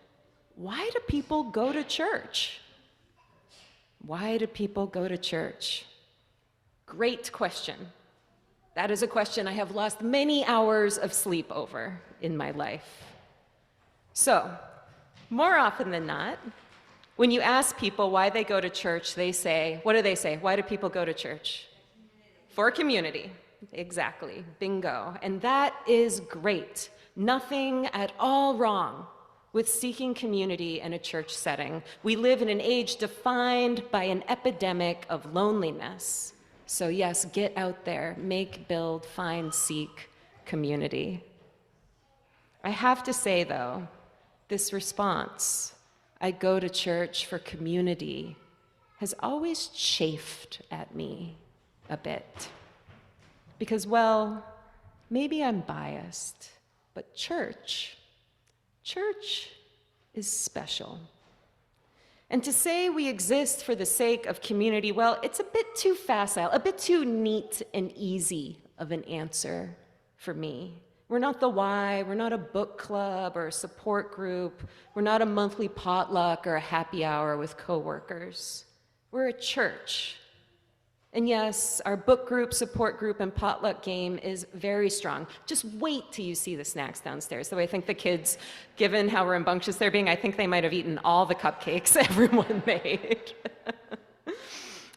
Why do people go to church? Why do people go to church? Great question. That is a question I have lost many hours of sleep over in my life. So, more often than not, when you ask people why they go to church, they say, what do they say? Why do people go to church? For community. Exactly. Bingo. And that is great. Nothing at all wrong with seeking community in a church setting. We live in an age defined by an epidemic of loneliness. So yes, get out there, make, build, find, seek community. I have to say, though, this response, I go to church for community, has always chafed at me a bit. Because, well, maybe I'm biased, but church is special. And to say we exist for the sake of community, well, it's a bit too facile, a bit too neat and easy of an answer for me. We're not the why, we're not a book club or a support group, we're not a monthly potluck or a happy hour with coworkers. We're a church. And yes, our book group, support group, and potluck game is very strong. Just wait till you see the snacks downstairs. Though I think the kids, given how rambunctious they're being, I think they might have eaten all the cupcakes everyone made.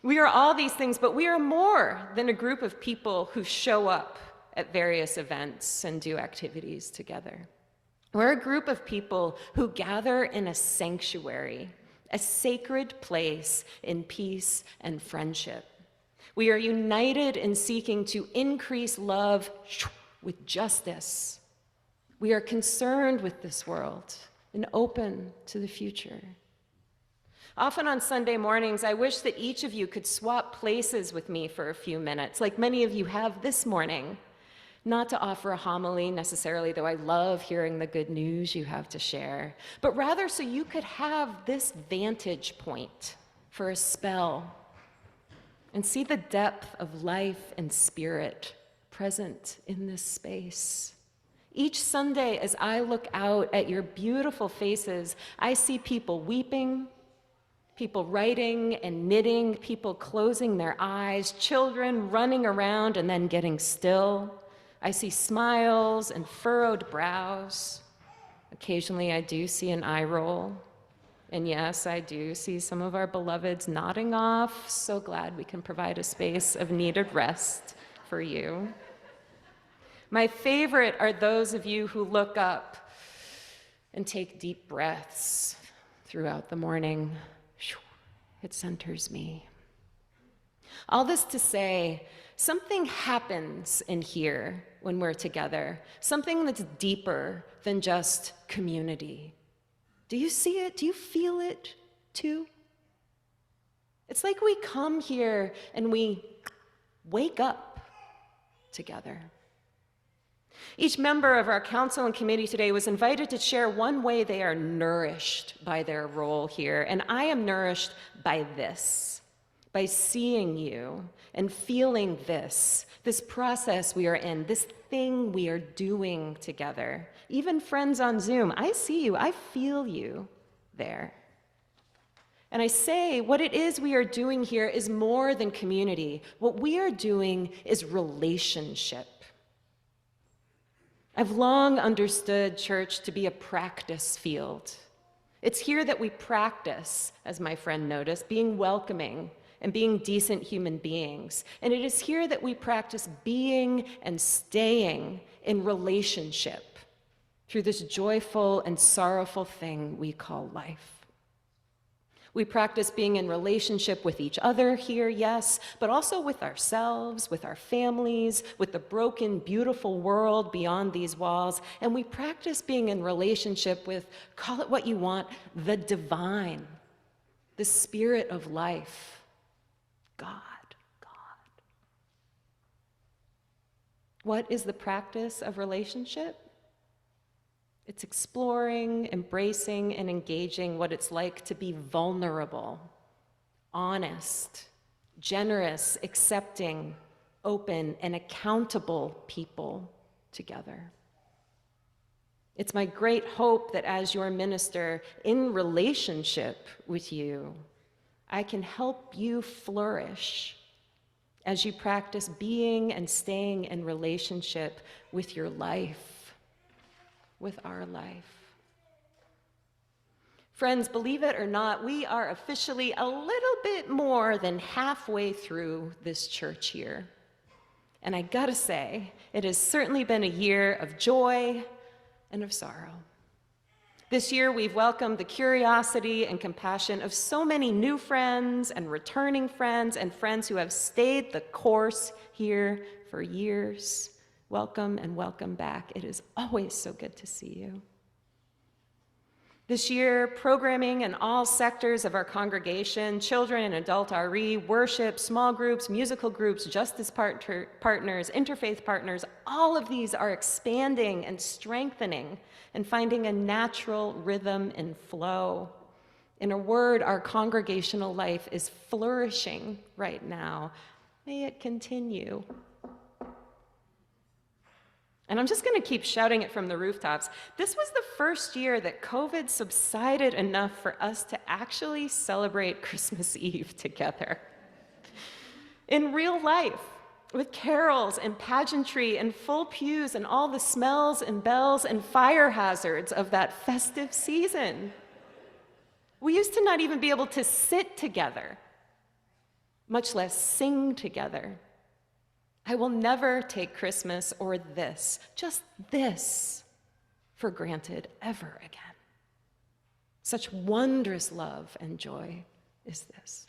We are all these things, but we are more than a group of people who show up at various events and do activities together. We're a group of people who gather in a sanctuary, a sacred place in peace and friendship. We are united in seeking to increase love with justice. We are concerned with this world and open to the future. Often on Sunday mornings, I wish that each of you could swap places with me for a few minutes, like many of you have this morning. Not to offer a homily necessarily, though I love hearing the good news you have to share, but rather so you could have this vantage point for a spell and see the depth of life and spirit present in this space. Each Sunday, as I look out at your beautiful faces, I see people weeping, people writing and knitting, people closing their eyes, children running around and then getting still. I see smiles and furrowed brows. Occasionally, I do see an eye roll. And yes, I do see some of our beloveds nodding off. So glad we can provide a space of needed rest for you. My favorite are those of you who look up and take deep breaths throughout the morning. It centers me. All this to say, something happens in here when we're together, something that's deeper than just community. Do you see it? Do you feel it too? It's like we come here and we wake up together. Each member of our council and committee today was invited to share one way they are nourished by their role here, and I am nourished by this, by seeing you and feeling this process we are in, this thing we are doing together. Even friends on Zoom, I see you, I feel you there. And I say what it is we are doing here is more than community. What we are doing is relationship. I've long understood church to be a practice field. It's here that we practice, as my friend noticed, being welcoming and being decent human beings. And it is here that we practice being and staying in relationship through this joyful and sorrowful thing we call life. We practice being in relationship with each other here, yes, but also with ourselves, with our families, with the broken, beautiful world beyond these walls. And we practice being in relationship with, call it what you want, the divine, the spirit of life, God. What is the practice of relationship? It's exploring, embracing, and engaging what it's like to be vulnerable, honest, generous, accepting, open, and accountable people together. It's my great hope that as your minister in relationship with you, I can help you flourish as you practice being and staying in relationship with your life, with our life. Friends, believe it or not, we are officially a little bit more than halfway through this church year. And I gotta say, it has certainly been a year of joy and of sorrow. This year, we've welcomed the curiosity and compassion of so many new friends and returning friends and friends who have stayed the course here for years. Welcome and welcome back. It is always so good to see you. This year, programming in all sectors of our congregation, children and adult RE, worship, small groups, musical groups, justice partners, interfaith partners, all of these are expanding and strengthening and finding a natural rhythm and flow. In a word, our congregational life is flourishing right now. May it continue. And I'm just going to keep shouting it from the rooftops. This was the first year that COVID subsided enough for us to actually celebrate Christmas Eve together. In real life, with carols and pageantry and full pews and all the smells and bells and fire hazards of that festive season. We used to not even be able to sit together, much less sing together. I will never take Christmas or this, just this, for granted ever again. Such wondrous love and joy is this.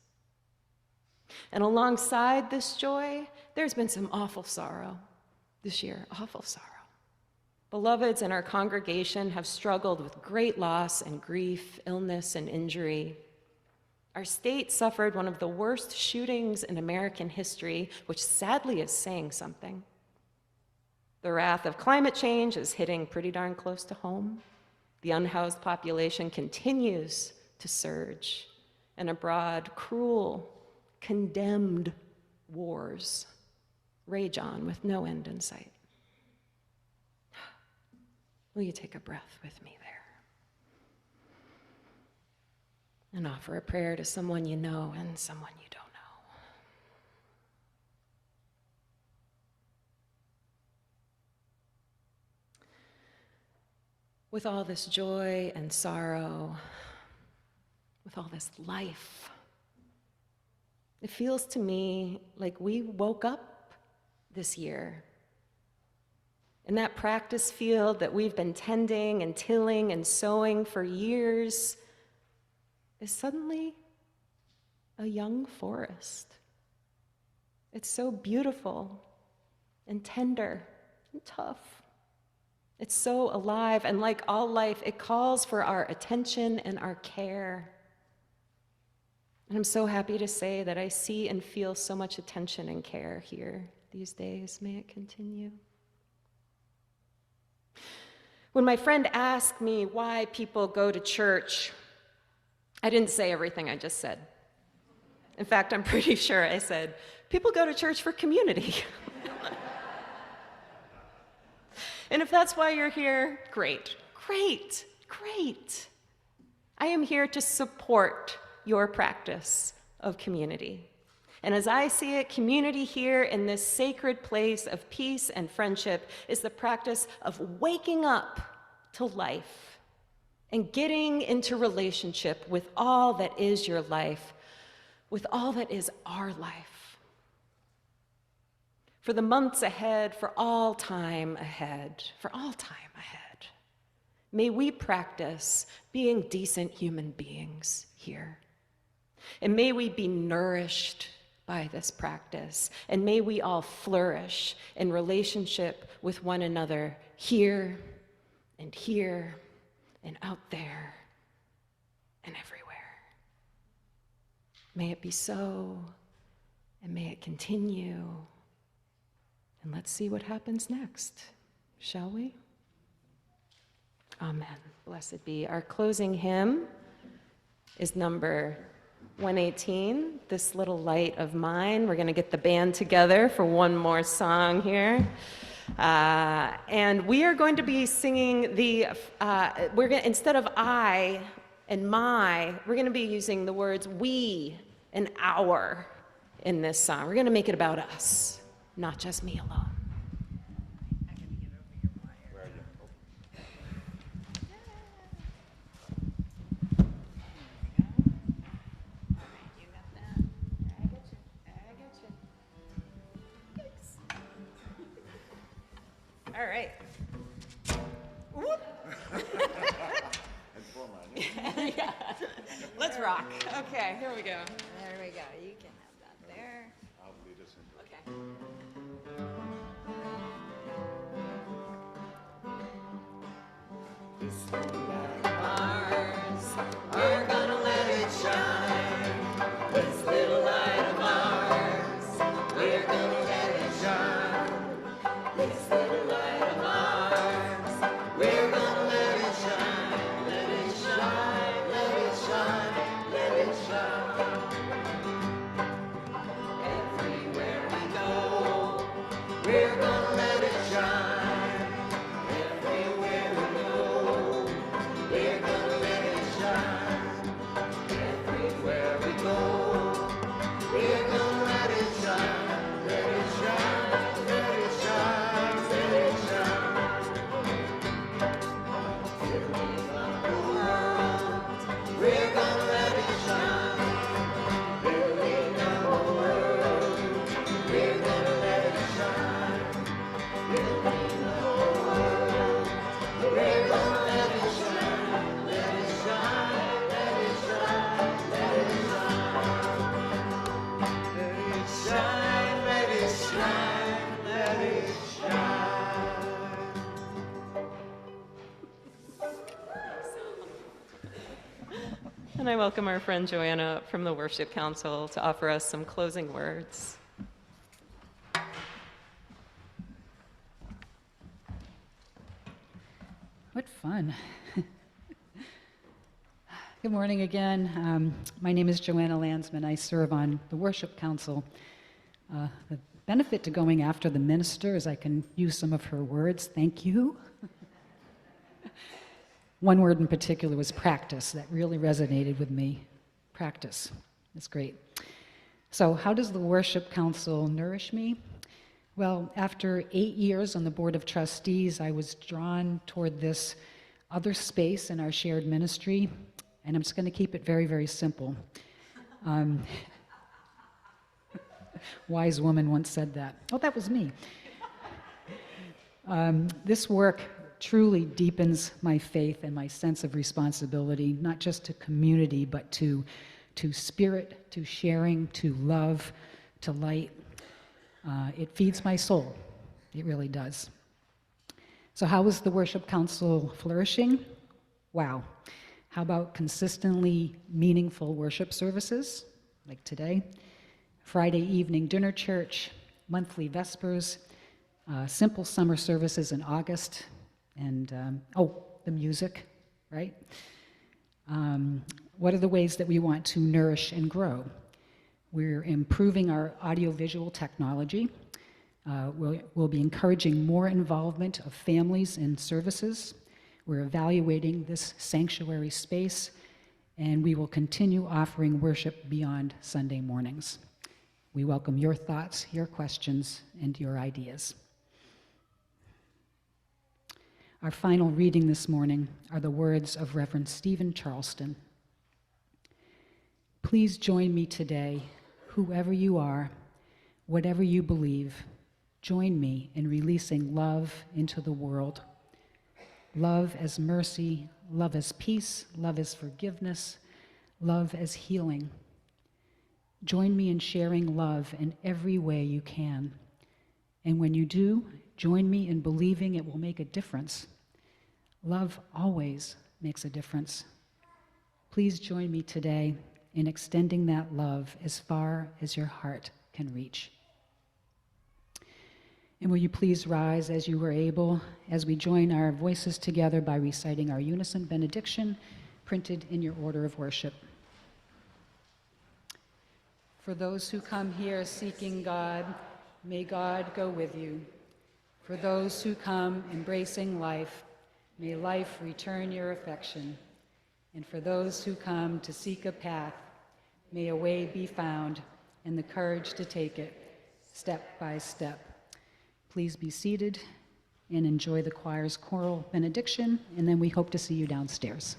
And alongside this joy, there's been some awful sorrow this year, awful sorrow. Beloveds in our congregation have struggled with great loss and grief, illness and injury. Our state suffered one of the worst shootings in American history, which sadly is saying something. The wrath of climate change is hitting pretty darn close to home. The unhoused population continues to surge, and abroad, cruel, condemned wars rage on with no end in sight. Will you take a breath with me there? And offer a prayer to someone you know and someone you don't know. with all this joy and sorrow, with all this life. It feels to me like we woke up this year. In that practice field that we've been tending and tilling and sowing for years is suddenly a young forest. It's so beautiful and tender and tough. It's so alive, and like all life, it calls for our attention and our care. And I'm so happy to say that I see and feel so much attention and care here these days. May it continue. When my friend asked me why people go to church, I didn't say everything I just said. In fact, I'm pretty sure I said, people go to church for community. And if that's why you're here, great, great, great. I am here to support your practice of community. And as I see it, community here in this sacred place of peace and friendship is the practice of waking up to life and getting into relationship with all that is your life, with all that is our life. For the months ahead, for all time ahead, may we practice being decent human beings here. And may we be nourished by this practice, and may we all flourish in relationship with one another here and out there and everywhere. May it be so, and may it continue. And let's see what happens next, shall we? Amen. Blessed be. Our closing hymn is number 118, This Little Light of Mine. We're going to get the band together for one more song here. And we are going to be singing instead of I and my, we're going to be using the words we and our in this song. We're going to make it about us, not just me alone. All right. Whoop. Yeah. Let's rock. Okay, here we go. There we go. You can have that there. I'll lead us into it. Okay. This little light of ours, we're gonna let it shine. This little light of ours, we're gonna let it shine. This little light of ours, we're gonna let it shine. Let it shine, let it shine, let it shine. Everywhere we go, we're gonna let it shine. Everywhere we go, we're gonna let it shine. Everywhere we go, we're gonna let it shine. Let it shine, let it shine, let it shine. Filling up the world, we're gonna let it shine. Filling up the world, we're gonna let it shine. Filling up the world, we're gonna let it shine. Let it shine, let it shine, let it shine. Let it shine, let it shine, let it shine. And I welcome our friend Joanna up from the Worship Council to offer us some closing words. What fun. Good morning again. My name is Joanna Landsman. I serve on the Worship Council. The benefit to going after the minister is I can use some of her words. Thank you. One word in particular was practice. That really resonated with me. Practice. That's great. So how does the Worship Council nourish me? Well, after 8 years on the Board of Trustees, I was drawn toward this other space in our shared ministry, and I'm just going to keep it very, very simple. Wise woman once said that. Oh, that was me. This work truly deepens my faith and my sense of responsibility, not just to community, but to spirit, to sharing, to love, to light. It feeds my soul. It really does. So how is the Worship Council flourishing? Wow. How about consistently meaningful worship services, like today? Friday evening dinner church, monthly vespers, simple summer services in August, and the music, right? What are the ways that we want to nourish and grow? We're improving our audiovisual technology. We'll be encouraging more involvement of families in services. We're evaluating this sanctuary space, and we will continue offering worship beyond Sunday mornings. We welcome your thoughts, your questions, and your ideas. Our final reading this morning are the words of Reverend Stephen Charleston. Please join me today, whoever you are, whatever you believe, join me in releasing love into the world. Love as mercy, love as peace, love as forgiveness, love as healing. Join me in sharing love in every way you can. And when you do, join me in believing it will make a difference. Love always makes a difference. Please join me today in extending that love as far as your heart can reach. And will you please rise as you were able, as we join our voices together by reciting our unison benediction, printed in your order of worship. For those who come here seeking God, may God go with you. For those who come embracing life, may life return your affection. And for those who come to seek a path, may a way be found and the courage to take it step by step. Please be seated and enjoy the choir's choral benediction, and then we hope to see you downstairs.